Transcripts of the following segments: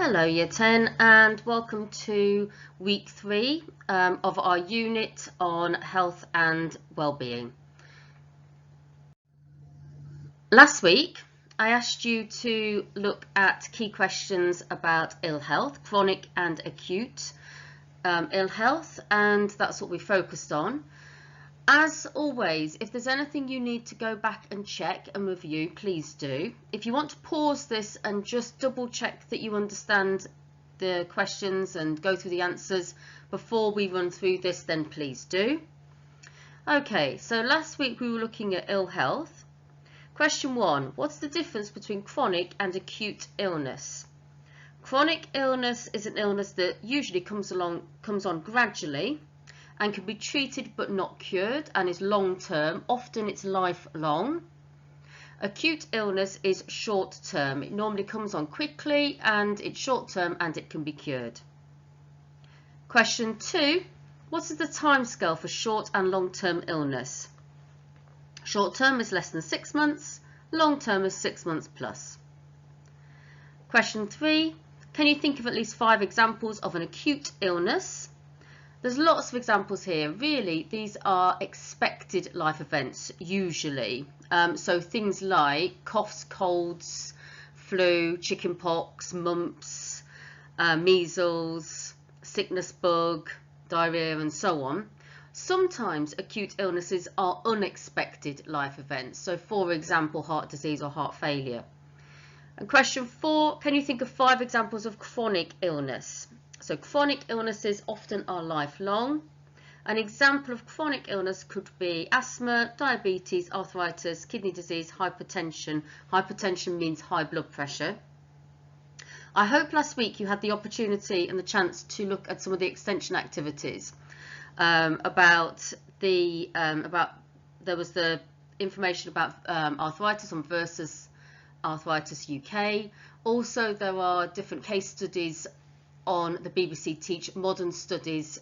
Hello Year 10 and welcome to week 3 of our unit on health and well-being. Last week I asked you to look at key questions about ill health, chronic and acute ill health, and that's what we focused on. As always, if there's anything you need to go back and check and review, please do. If you want to pause this and just double check that you understand the questions and go through the answers before we run through this, then please do. Okay, so last week we were looking at ill health. Question 1, what's the difference between chronic and acute illness? Chronic illness is an illness that usually comes on gradually and can be treated but not cured and is long term. Often it's lifelong. Acute illness is short term. It normally comes on quickly and it's short term and it can be cured. Question 2, what is the timescale for short and long term illness? Short term is less than 6 months, long term is 6 months plus. Question 3, can you think of at least 5 examples of an acute illness? There's lots of examples here. Really, these are expected life events usually. So things like coughs, colds, flu, chickenpox, mumps, measles, sickness bug, diarrhea and so on. Sometimes acute illnesses are unexpected life events. So for example, heart disease or heart failure. And question 4, can you think of 5 examples of chronic illness? So chronic illnesses often are lifelong. An example of chronic illness could be asthma, diabetes, arthritis, kidney disease, hypertension. Hypertension means high blood pressure. I hope last week you had the opportunity and the chance to look at some of the extension activities there was the information about arthritis on Versus Arthritis UK. Also there are different case studies on the BBC Teach Modern Studies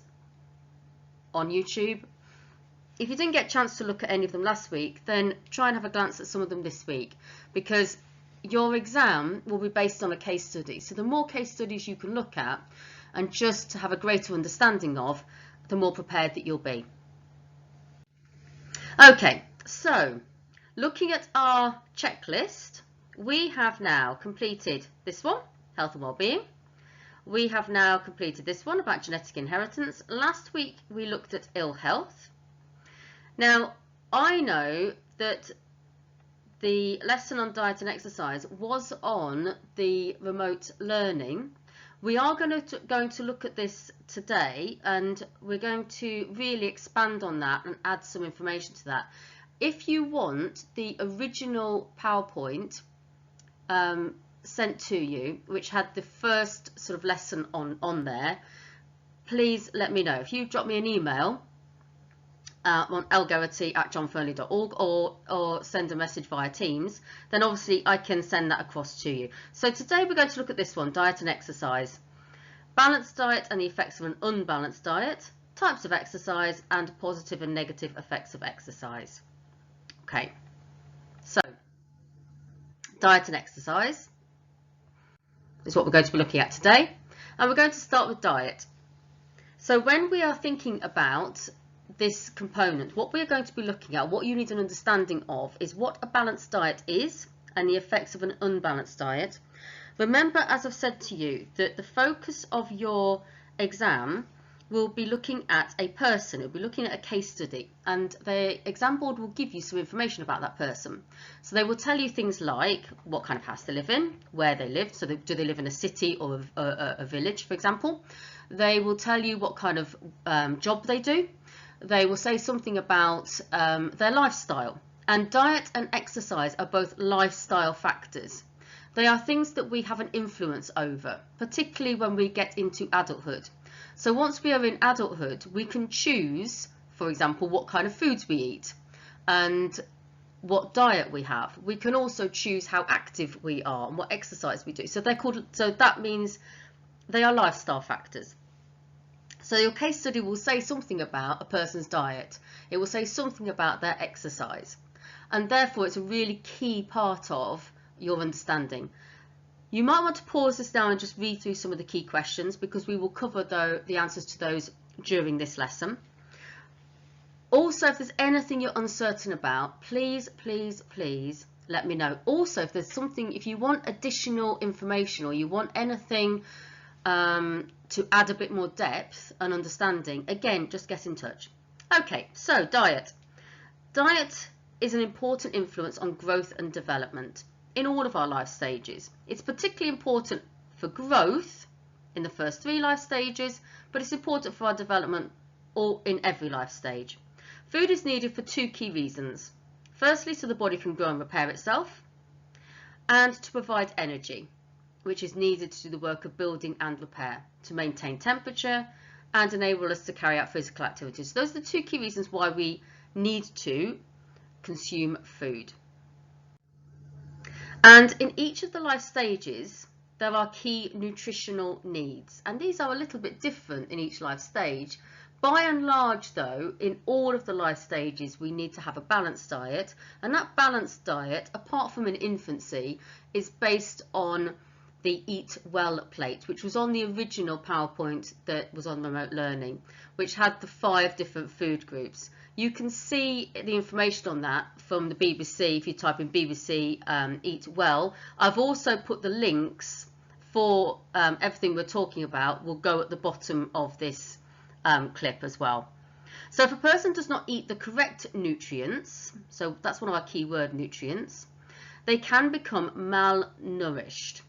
on YouTube. If you didn't get a chance to look at any of them last week, then try and have a glance at some of them this week, because your exam will be based on a case study. So the more case studies you can look at and just to have a greater understanding of, the more prepared that you'll be. Okay, so looking at our checklist, we have now completed this one, health and well-being. We have now completed this one about genetic inheritance. Last week we looked at ill health. Now I know that the lesson on diet and exercise was on the remote learning. We are going to look at this today, and we're going to really expand on that and add some information to that. If you want the original PowerPoint sent to you, which had the first sort of lesson on there, please let me know. If you drop me an email on elgarrity@johnfernley.org or send a message via Teams, then obviously I can send that across to you. So today we're going to look at this one, diet and exercise. Balanced diet and the effects of an unbalanced diet, types of exercise and positive and negative effects of exercise. Okay, so diet and exercise is what we're going to be looking at today, and we're going to start with diet. So when we are thinking about this component, what we're going to be looking at, what you need an understanding of, is what a balanced diet is and the effects of an unbalanced diet. Remember, as I've said to you, that the focus of your exam will be looking at a person, it will be looking at a case study, and the exam board will give you some information about that person. So they will tell you things like what kind of house they live in, where they live, so do they live in a city or a village, for example. They will tell you what kind of job they do. They will say something about their lifestyle, and diet and exercise are both lifestyle factors. They are things that we have an influence over, particularly when we get into adulthood. So once we are in adulthood, we can choose, for example, what kind of foods we eat and what diet we have. We can also choose how active we are and what exercise we do. So that means they are lifestyle factors. So your case study will say something about a person's diet. It will say something about their exercise. And therefore it's a really key part of your understanding. You might want to pause this now and just read through some of the key questions, because we will cover the answers to those during this lesson. Also, if there's anything you're uncertain about, please let me know. Also, if there's something, if you want additional information or you want anything to add a bit more depth and understanding, again, just get in touch. Okay, so diet. Diet is an important influence on growth and development in all of our life stages. It's particularly important for growth in the first 3 life stages, but it's important for our development all in every life stage. Food is needed for 2 key reasons. Firstly, so the body can grow and repair itself, and to provide energy, which is needed to do the work of building and repair, to maintain temperature and enable us to carry out physical activities. So those are the 2 key reasons why we need to consume food. And in each of the life stages, there are key nutritional needs, and these are a little bit different in each life stage. By and large, though, in all of the life stages, we need to have a balanced diet, and that balanced diet, apart from in infancy, is based on the Eat Well plate, which was on the original PowerPoint that was on remote learning, which had the 5 different food groups. You can see the information on that from the BBC if you type in BBC Eat Well. I've also put the links for everything we're talking about will go at the bottom of this clip as well. So if a person does not eat the correct nutrients, so that's one of our keyword nutrients, they can become malnourished.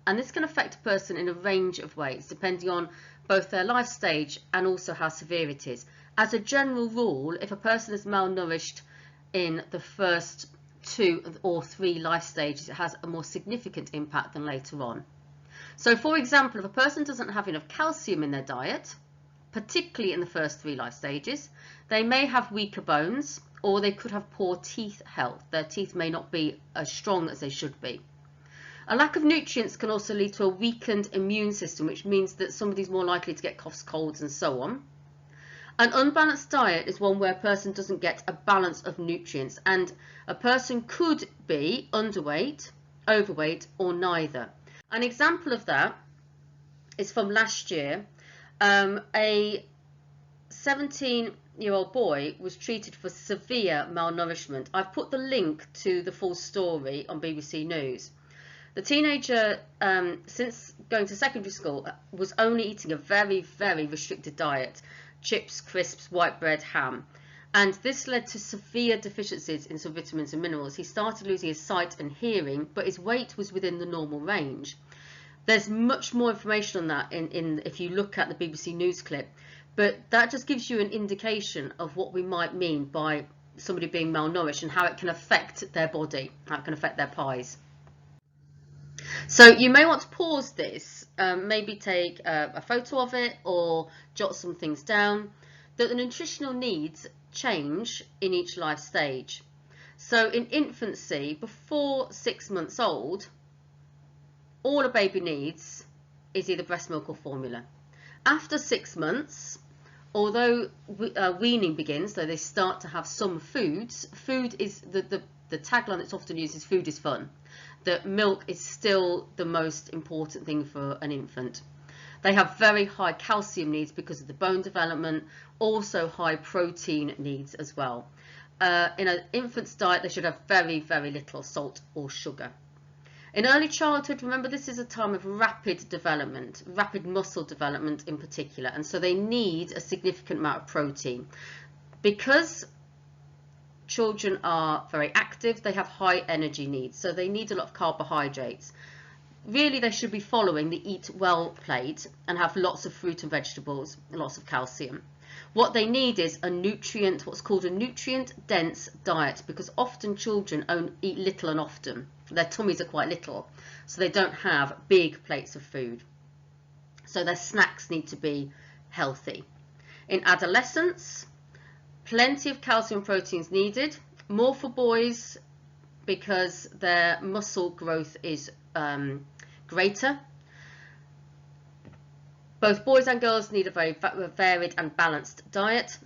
And this can affect a person in a range of ways, depending on both their life stage and also how severe it is. As a general rule, if a person is malnourished in the first 2 or 3 life stages, it has a more significant impact than later on. So for example, if a person doesn't have enough calcium in their diet, particularly in the first 3 life stages, they may have weaker bones, or they could have poor teeth health. Their teeth may not be as strong as they should be. A lack of nutrients can also lead to a weakened immune system, which means that somebody's more likely to get coughs, colds, and so on. An unbalanced diet is one where a person doesn't get a balance of nutrients, and a person could be underweight, overweight, or neither. An example of that is from last year. A 17-year-old boy was treated for severe malnourishment. I've put the link to the full story on BBC News. The teenager, since going to secondary school, was only eating a very restricted diet: chips, crisps, white bread, ham. And this led to severe deficiencies in some vitamins and minerals. He started losing his sight and hearing, but his weight was within the normal range. There's much more information on that if you look at the BBC News clip, but that just gives you an indication of what we might mean by somebody being malnourished and how it can affect their body, how it can affect their pies. So you may want to pause this, maybe take a photo of it or jot some things down. That the nutritional needs change in each life stage. So in infancy, before 6 months old, all a baby needs is either breast milk or formula. After 6 months, although weaning begins, so they start to have some foods, food is the tagline that's often used is food is fun. That milk is still the most important thing for an infant. They have very high calcium needs because of the bone development, also high protein needs as well. In an infant's diet, they should have very little salt or sugar. In early childhood, remember, this is a time of rapid development, rapid muscle development in particular, and so they need a significant amount of protein. Because children are very active, they have high energy needs, so they need a lot of carbohydrates. Really, they should be following the Eat Well plate and have lots of fruit and vegetables, lots of calcium. What they need is what's called a nutrient-dense diet, because often children eat little and often. Their tummies are quite little, so they don't have big plates of food. So their snacks need to be healthy. In adolescence, plenty of calcium and proteins needed, more for boys because their muscle growth is greater. Both boys and girls need a very varied and balanced diet.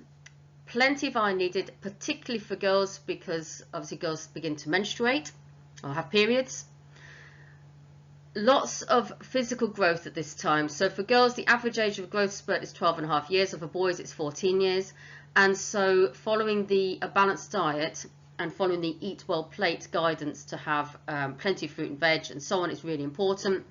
Plenty of iron needed, particularly for girls, because obviously girls begin to menstruate or have periods. Lots of physical growth at this time. So for girls, the average age of growth spurt is 12.5 years, and for boys it's 14 years. And so following a balanced diet and following the Eat Well plate guidance to have plenty of fruit and veg and so on is really important.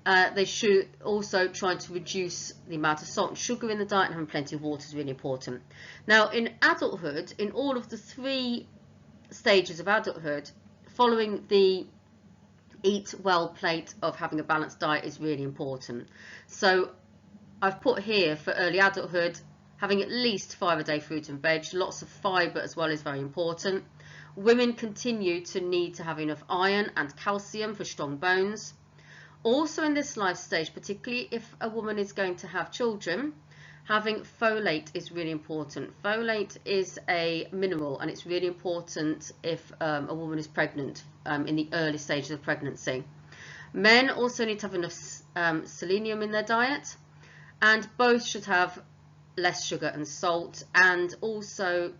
They should also try to reduce the amount of salt and sugar in the diet, and having plenty of water is really important. Now in adulthood, in all of the 3 stages of adulthood, following the Eat Well plate of having a balanced diet is really important. So I've put here for early adulthood, having at least 5 a day fruit and veg, lots of fibre as well is very important. Women continue to need to have enough iron and calcium for strong bones. Also in this life stage, particularly if a woman is going to have children, having folate is really important. Folate is a mineral, and it's really important if a woman is pregnant in the early stages of pregnancy. Men also need to have enough selenium in their diet, and both should have less sugar and salt, and also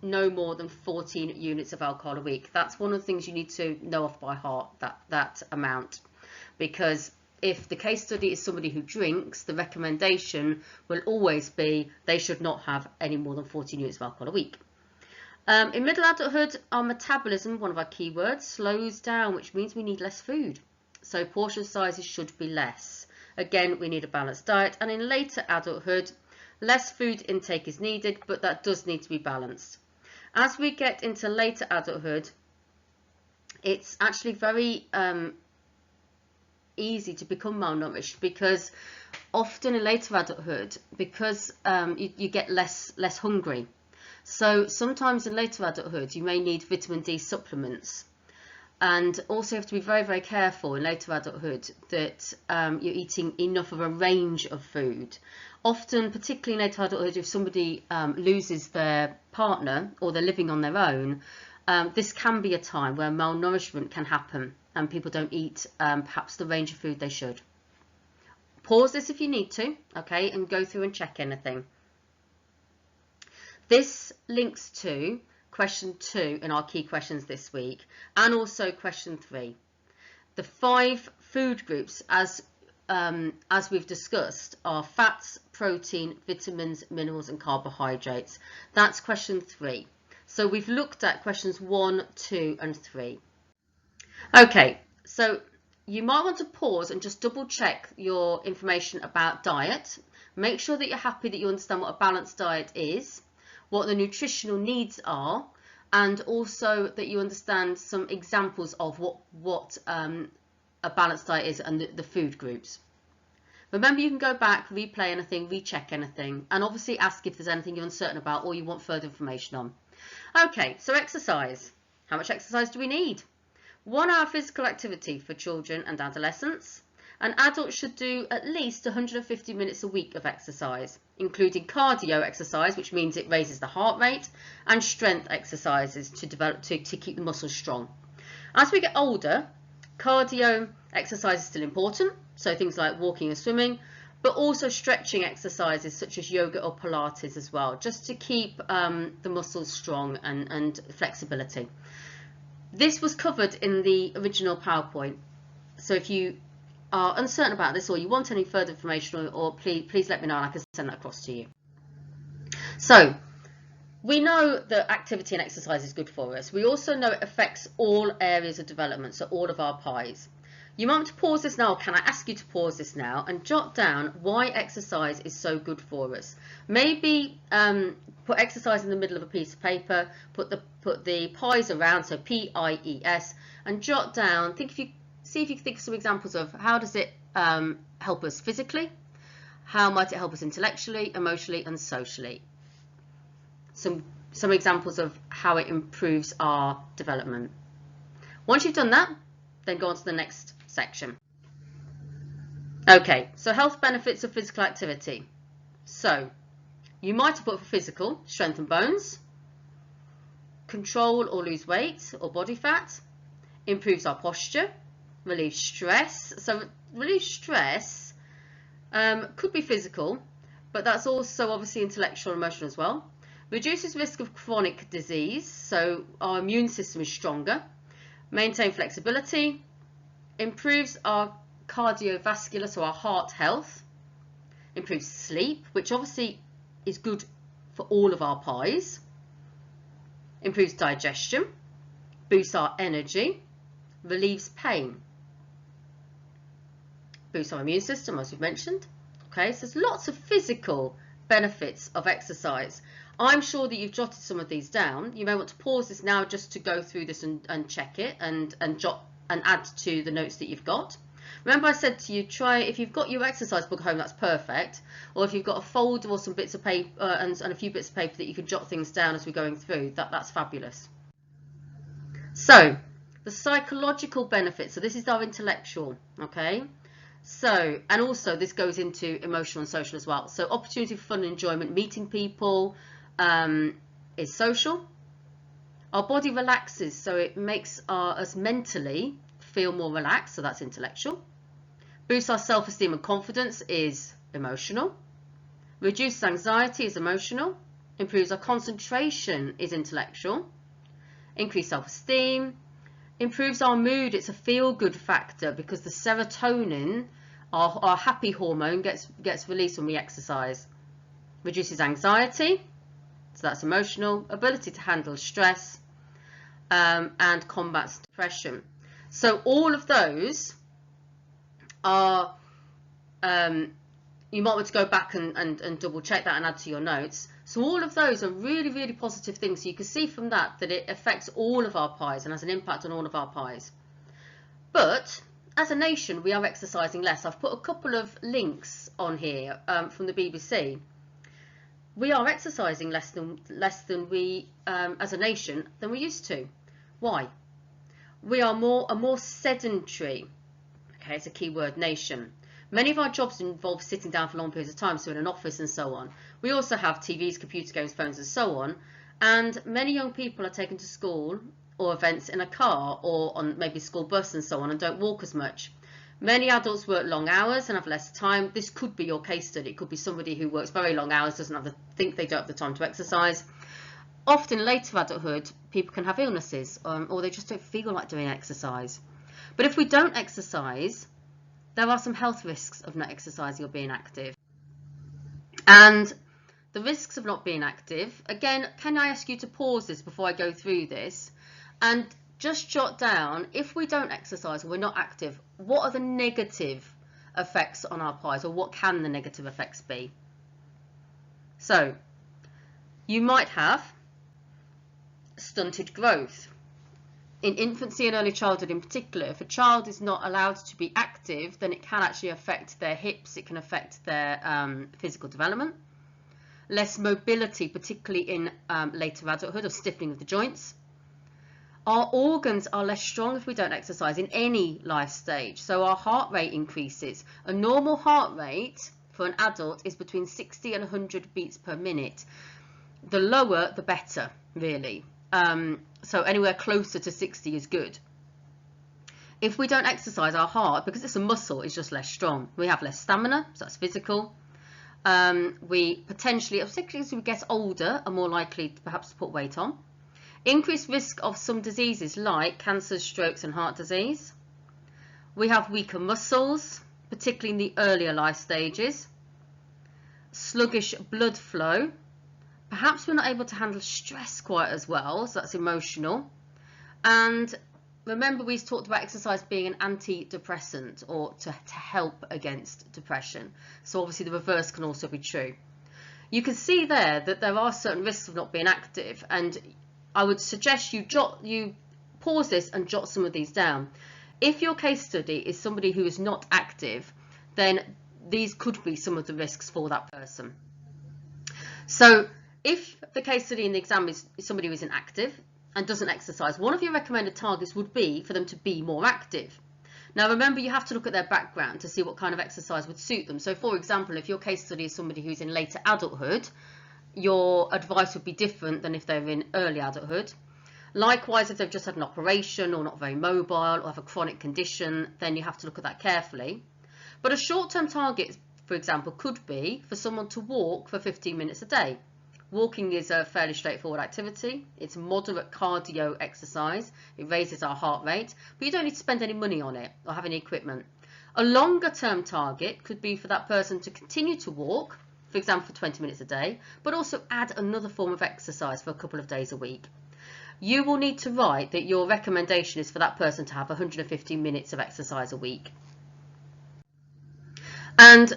no more than 14 units of alcohol a week. That's one of the things you need to know off by heart, that amount, because if the case study is somebody who drinks, the recommendation will always be they should not have any more than 14 units of alcohol a week. In middle adulthood, our metabolism, one of our key words, slows down, which means we need less food. So portion sizes should be less. Again, we need a balanced diet. And in later adulthood, less food intake is needed, but that does need to be balanced. As we get into later adulthood, it's actually very easy to become malnourished, because often in later adulthood, because you get less hungry. So sometimes in later adulthood you may need vitamin D supplements, and also you have to be very, very careful in later adulthood that you're eating enough of a range of food. Often, particularly in later adulthood, if somebody loses their partner or they're living on their own, this can be a time where malnourishment can happen and people don't eat perhaps the range of food they should. Pause this if you need to, okay, and go through and check anything. This links to question 2 in our key questions this week, and also question 3. The 5 food groups, as we've discussed, are fats, protein, vitamins, minerals and carbohydrates. That's question 3. So we've looked at questions 1, 2 and 3. Okay, so you might want to pause and just double check your information about diet. Make sure that you're happy that you understand what a balanced diet is, what the nutritional needs are, and also that you understand some examples of what a balanced diet is and the food groups. Remember, you can go back, replay anything, recheck anything, and obviously ask if there's anything you're uncertain about or you want further information on. Okay, so exercise. How much exercise do we need? 1 hour physical activity for children and adolescents. An adult should do at least 150 minutes a week of exercise, including cardio exercise, which means it raises the heart rate, and strength exercises to keep the muscles strong. As we get older, cardio exercise is still important, so things like walking and swimming, but also stretching exercises such as yoga or Pilates as well, just to keep the muscles strong and flexibility. This was covered in the original PowerPoint, so if you are uncertain about this or you want any further information, or please let me know and I can send that across to you. So we know that activity and exercise is good for us. We also know it affects all areas of development, so all of our pies. You might want to pause this now, or can I ask you to pause this now and jot down why exercise is so good for us. Maybe put exercise in the middle of a piece of paper, put the pies around, so P-I-E-S, and jot down, see if you can think of some examples of how does it help us physically, how might it help us intellectually, emotionally and socially. Some examples of how it improves our development. Once you've done that, then go on to the next section. Okay, so health benefits of physical activity. So you might have put for physical, strengthen bones, control or lose weight or body fat, improves our posture, relieves stress. So relieve stress could be physical, but that's also obviously intellectual and emotional as well. Reduces risk of chronic disease, so our immune system is stronger. Maintain flexibility, improves our cardiovascular, so our heart health, improves sleep, which obviously is good for all of our pies, improves digestion, boosts our energy, relieves pain, boosts our immune system, as we've mentioned. Okay, so there's lots of physical benefits of exercise. I'm sure that you've jotted some of these down. You may want to pause this now just to go through this and check it and jot and add to the notes that you've got. Remember I said to you, try, if you've got your exercise book at home, that's perfect. Or if you've got a folder or some bits of paper and a few bits of paper that you can jot things down as we're going through, that's fabulous. So, the psychological benefits. So this is our intellectual, okay? So, and also this goes into emotional and social as well. So opportunity for fun and enjoyment, meeting people is social. Our body relaxes, so it makes us mentally feel more relaxed, so that's intellectual. Boosts our self-esteem and confidence is emotional. Reduces anxiety is emotional. Improves our concentration is intellectual. Increase self-esteem. Improves our mood, it's a feel-good factor because the serotonin, our happy hormone, gets released when we exercise. Reduces anxiety, so that's emotional. Ability to handle stress, and combats depression. So all of those are, you might want to go back and double check that and add to your notes. So all of those are really, really positive things. So you can see from that it affects all of our pies and has an impact on all of our pies. But as a nation, we are exercising less. I've put a couple of links on here from the BBC. We are exercising less than we, as a nation, than we used to. Why? We are a more sedentary, okay, it's a key word, nation. Many of our jobs involve sitting down for long periods of time, so in an office and so on. We also have TVs, computer games, phones and so on. And many young people are taken to school or events in a car or on maybe school bus and so on and don't walk as much. Many adults work long hours and have less time. This could be your case study. It could be somebody who works very long hours, doesn't have they don't have the time to exercise. Often later adulthood, people can have illnesses or they just don't feel like doing exercise. But if we don't exercise, there are some health risks of not exercising or being active. And the risks of not being active, again, can I ask you to pause this before I go through this and just jot down, if we don't exercise and we're not active, what are the negative effects on our pies, or what can the negative effects be? So you might have stunted growth. In infancy and early childhood in particular, if a child is not allowed to be active, then it can actually affect their hips, it can affect their physical development. Less mobility, particularly in later adulthood, or stiffening of the joints. Our organs are less strong if we don't exercise in any life stage, so our heart rate increases. A normal heart rate for an adult is between 60 and 100 beats per minute. The lower, the better, really. So anywhere closer to 60 is good. If we don't exercise, our heart, because it's a muscle, is just less strong. We have less stamina, so that's physical. We potentially, particularly as we get older, are more likely to perhaps put weight on. Increased risk of some diseases like cancer, strokes and heart disease. We have weaker muscles, particularly in the earlier life stages. Sluggish blood flow. Perhaps we're not able to handle stress quite as well, so that's emotional. And remember, we talked about exercise being an antidepressant, or to help against depression. So obviously the reverse can also be true. You can see there that there are certain risks of not being active, and I would suggest you pause this and jot some of these down. If your case study is somebody who is not active, then these could be some of the risks for that person. So if the case study in the exam is somebody who isn't active and doesn't exercise, one of your recommended targets would be for them to be more active. Now remember, you have to look at their background to see what kind of exercise would suit them. So for example, if your case study is somebody who's in later adulthood, your advice would be different than if they're in early adulthood. Likewise, if they've just had an operation or not very mobile or have a chronic condition, then you have to look at that carefully. But a short-term target, for example, could be for someone to walk for 15 minutes a day, Walking is a fairly straightforward activity. It's moderate cardio exercise. It raises our heart rate, but you don't need to spend any money on it or have any equipment. A longer term target could be for that person to continue to walk, for example, for 20 minutes a day, but also add another form of exercise for a couple of days a week. You will need to write that your recommendation is for that person to have 150 minutes of exercise a week. And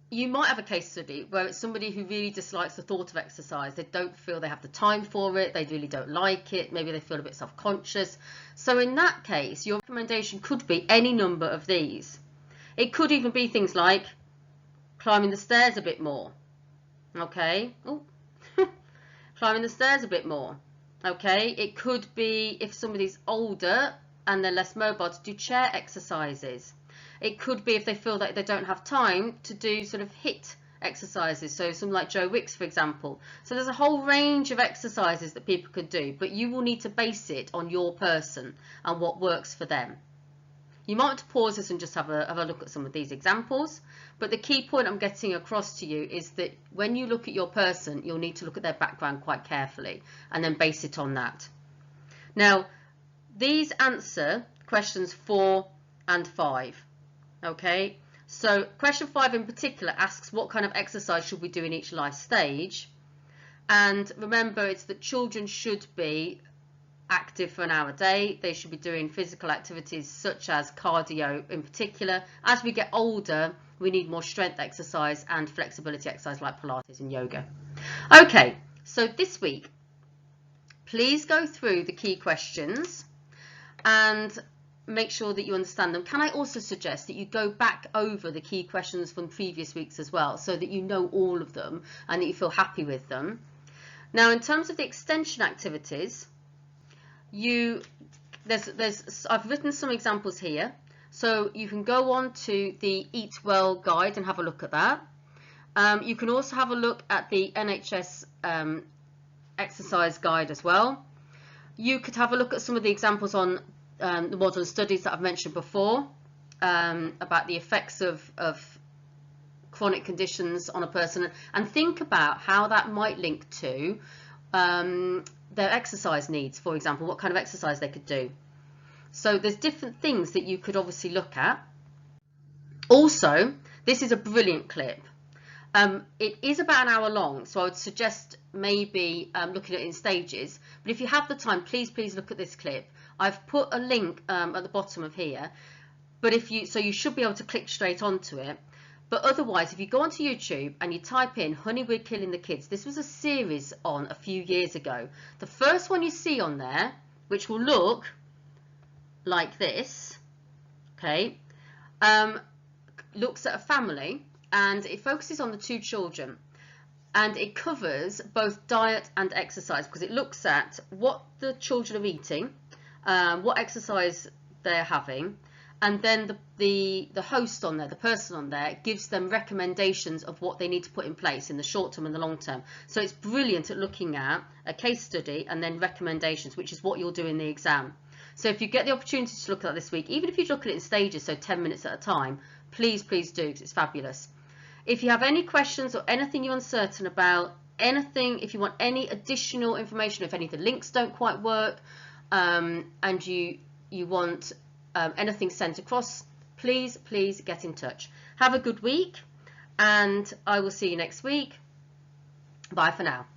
you might have a case study where it's somebody who really dislikes the thought of exercise. They don't feel they have the time for it. They really don't like it. Maybe they feel a bit self-conscious. So in that case, your recommendation could be any number of these. It could even be things like climbing the stairs a bit more. Okay. Oh. Climbing the stairs a bit more. Okay. It could be if somebody's older and they're less mobile, to do chair exercises. It could be if they feel that they don't have time to do sort of HIIT exercises, so something like Joe Wicks, for example. So there's a whole range of exercises that people could do, but you will need to base it on your person and what works for them. You might want to pause this and just have a look at some of these examples, but the key point I'm getting across to you is that when you look at your person, you'll need to look at their background quite carefully and then base it on that. Now, these answer questions 4 and 5. Okay, so question 5 in particular asks what kind of exercise should we do in each life stage, and remember it's that children should be active for an hour a day. They should be doing physical activities such as cardio in particular. As we get older, we need more strength exercise and flexibility exercise like Pilates and yoga. Okay, so this week please go through the key questions and make sure that you understand them. Can I also suggest that you go back over the key questions from previous weeks as well, so that you know all of them and that you feel happy with them. Now, in terms of the extension activities, I've written some examples here, so you can go on to the Eat Well guide and have a look at that. You can also have a look at the NHS exercise guide as well. You could have a look at some of the examples on the modern studies that I've mentioned before about the effects of chronic conditions on a person, and think about how that might link to their exercise needs, for example, what kind of exercise they could do. So there's different things that you could obviously look at. Also, this is a brilliant clip. It is about an hour long, so I would suggest maybe looking at it in stages, but if you have the time, please look at this clip. I've put a link at the bottom of here, but so you should be able to click straight onto it. But otherwise, if you go onto YouTube and you type in "Honey, We're Killing the Kids," this was a series on a few years ago. The first one you see on there, which will look like this, okay, looks at a family and it focuses on the 2 children. And it covers both diet and exercise, because it looks at what the children are eating, what exercise they're having, and then the host on there, the person on there, gives them recommendations of what they need to put in place in the short term and the long term. So it's brilliant at looking at a case study and then recommendations, which is what you'll do in the exam. So if you get the opportunity to look at that this week, even if you look at it in stages, so 10 minutes at a time, please do, because it's fabulous. If you have any questions or anything you're uncertain about, anything, if you want any additional information, if any of the links don't quite work, and you want anything sent across, please get in touch. Have a good week, and I will see you next week. Bye for now.